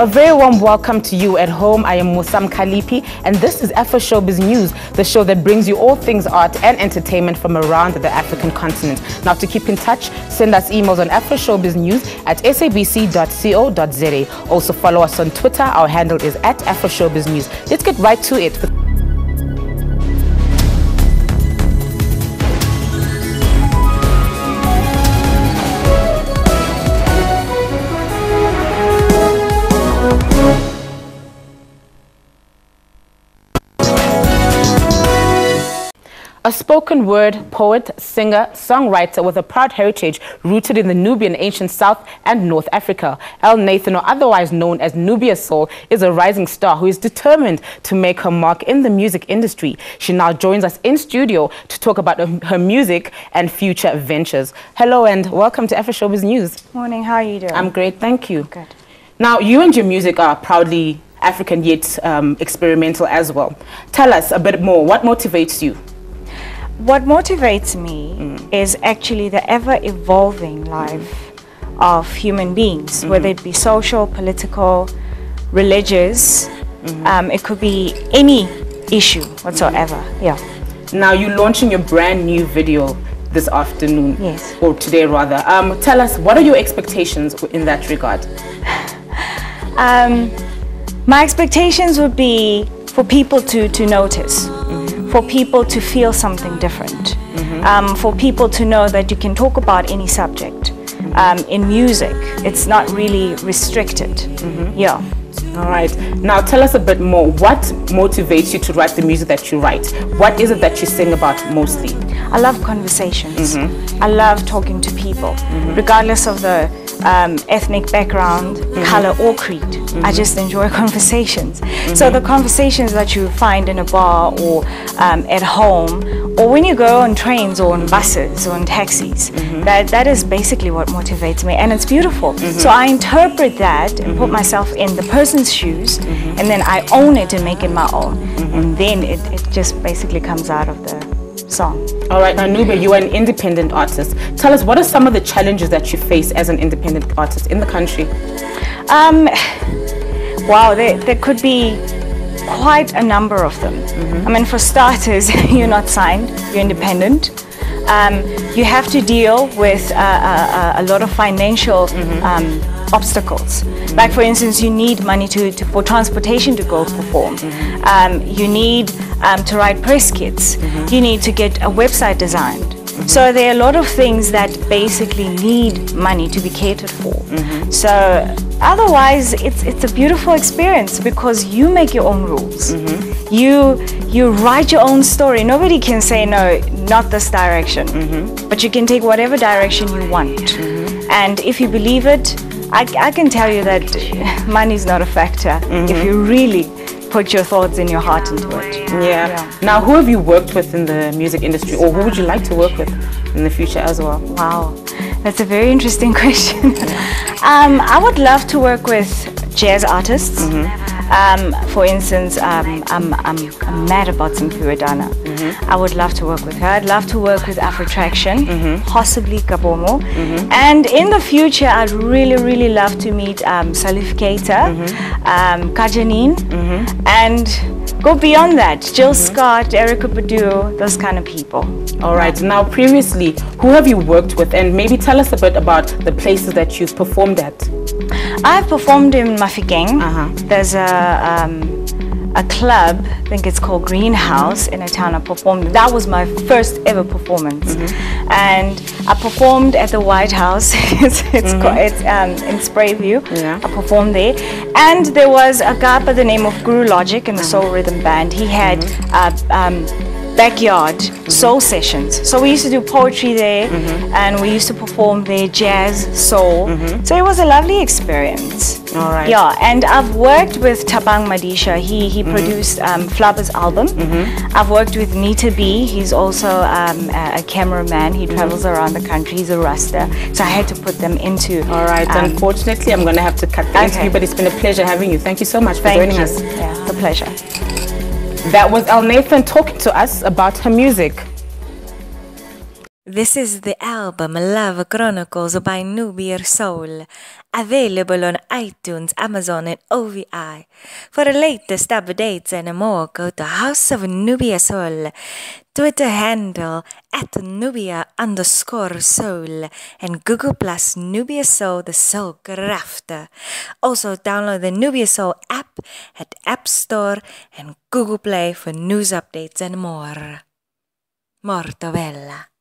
A very warm welcome to you at home. I am Musa, Mkalphi, and this is Afroshowbiz News, the show that brings you all things art and entertainment from around the African continent. Now, to keep in touch, send us emails on afroshowbiznews@sabc.co.za. Also follow us on Twitter. Our handle is @AfroshowbizNews. Let's get right to it. A spoken word poet, singer, songwriter with a proud heritage rooted in the Nubian ancient South and North Africa, El Nathan, or otherwise known as Nubia Soul, is a rising star who is determined to make her mark in the music industry. She now joins us in studio to talk about her music and future ventures. Hello and welcome to Afroshowbiz News. Morning, how are you doing? I'm great, thank you. Good. Now, you and your music are proudly African yet experimental as well. Tell us a bit more. What motivates you? What motivates me is actually the ever-evolving life of human beings, whether it be social, political, religious, it could be any issue whatsoever. Yeah. Now, you're launching your brand new video this afternoon. Yes. Or today, rather. Tell us, what are your expectations in that regard? My expectations would be for people to notice. For people to feel something different, for people to know that you can talk about any subject. In music, it's not really restricted. Yeah. All right. Now tell us a bit more. What motivates you to write the music that you write? What is it that you sing about mostly? I love conversations. I love talking to people, regardless of the ethnic background, color or creed. I just enjoy conversations. So the conversations that you find in a bar or at home, or when you go on trains or on buses or on taxis, that is basically what motivates me, and it's beautiful. So I interpret that and put myself in the person's shoes, and then I own it and make it my own, and then it just basically comes out of the song. All right, now Nubia, you are an independent artist. Tell us, what are some of the challenges that you face as an independent artist in the country? Wow, there could be quite a number of them. I mean, for starters, you're not signed, you're independent. You have to deal with a lot of financial obstacles. Like, for instance, you need money for transportation to go perform. You need to write press kits. You need to get a website designed. So there are a lot of things that basically need money to be catered for. So otherwise, it's a beautiful experience because you make your own rules. You write your own story. Nobody can say, no, not this direction. But you can take whatever direction you want. And if you believe it, I can tell you that money is not a factor if you really put your thoughts and your heart into it. Yeah. Now, who have you worked with in the music industry, or who would you like to work with in the future as well? Wow, that's a very interesting question. I would love to work with jazz artists. For instance, I'm mad about Simphiwe Dana. I would love to work with her. I'd love to work with Afrotraction, possibly Kabomo. And in the future, I'd really love to meet Salif Keita, Kajanine, and go beyond that. Jill Scott, Erykah Badu, those kind of people. All right. Now, previously, who have you worked with? And maybe tell us a bit about the places that you've performed at. I've performed in Mafikeng. There's a club, I think it's called Greenhouse, in a town I performed. That was my first ever performance. And I performed at the White House. it's in Sprayview. I performed there. And there was a guy by the name of Guru Logic in the Soul Rhythm Band. He had backyard soul sessions. So we used to do poetry there, and we used to perform there, jazz, soul. So it was a lovely experience. All right. Yeah, and I've worked with Tabang Madisha. He produced Flubber's album. I've worked with Nita B. He's also a cameraman. He travels around the country. He's a Rasta. So I had to put them into. All right. Unfortunately, I'm going to have to cut the interview, but it's been a pleasure having you. Thank you so much for joining us. Yeah, it's a pleasure. That was El Nathan talking to us about her music. This is the album Love Chronicles by Nubia Soul, available on iTunes, Amazon, and OVI. For the latest updates and more, go to House of Nubia Soul, Twitter handle @Nubia_Soul, and Google Plus Nubia Soul, the Soul Crafter. Also download the Nubia Soul app at App Store and Google Play for news updates and more. Morto bella.